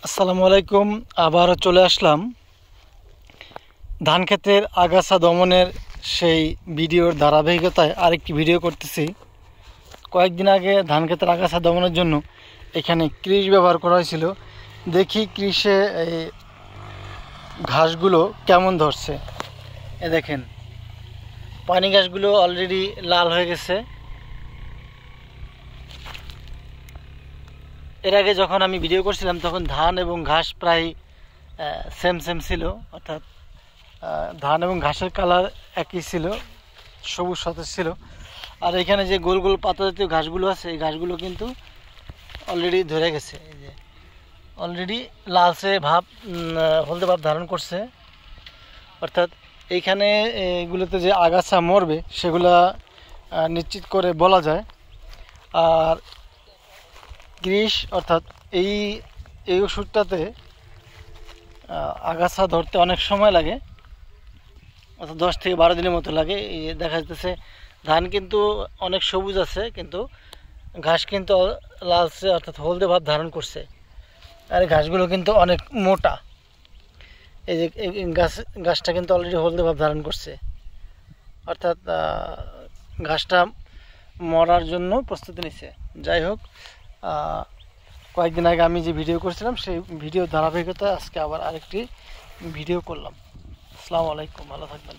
আসসালামু আলাইকুম। আবারও চলে আসলাম ধান ক্ষেতের আগাছা দমনের সেই ভিডিওর ধারাবাহিকতায় আরেকটি ভিডিও করতেছি। কয়েকদিন আগে ধান ক্ষেতের আগাছা দমনের জন্য এখানে কৃষ ব্যবহার করা হয়েছিল। দেখি কৃষে এই ঘাসগুলো কেমন ধরছে। এ দেখেন, পানি ঘাসগুলো অলরেডি লাল হয়ে গেছে। এর আগে যখন আমি ভিডিও করছিলাম তখন ধান এবং ঘাস প্রায় সেম সেম ছিল, অর্থাৎ ধান এবং ঘাসের কালার একই ছিল, সবুজ সতেজ ছিল। আর এখানে যে গোল গোল পাতা জাতীয় ঘাসগুলো আছে, এই ঘাসগুলো কিন্তু অলরেডি ধরে গেছে। এই যে অলরেডি লালচে ভাব, হলদে ভাব ধারণ করছে। অর্থাৎ এইখানে এগুলোতে যে আগাছা মরবে সেগুলা নিশ্চিত করে বলা যায়। আর গ্রীষ অর্থাৎ এই এই ওষুধটাতে আগাছা ধরতে অনেক সময় লাগে, অর্থাৎ 10 থেকে 12 দিনের মতো লাগে। এই দেখা যাচ্ছে ধান কিন্তু অনেক সবুজ আছে, কিন্তু ঘাস কিন্তু লালচে অর্থাৎ হলদে ভাব ধারণ করছে। আর এই ঘাসগুলো কিন্তু অনেক মোটা। এই যে ঘাসটা কিন্তু অলরেডি হলদে ভাব ধারণ করছে, অর্থাৎ ঘাসটা মরার জন্য প্রস্তুতি নিচ্ছে। যাই হোক, কয়েকদিন আগে আমি যে ভিডিও করছিলাম সেই ভিডিও ধারাবাহিকতা আজকে আবার আরেকটি ভিডিও করলাম। আসসালামু আলাইকুম, ভালো থাকবেন।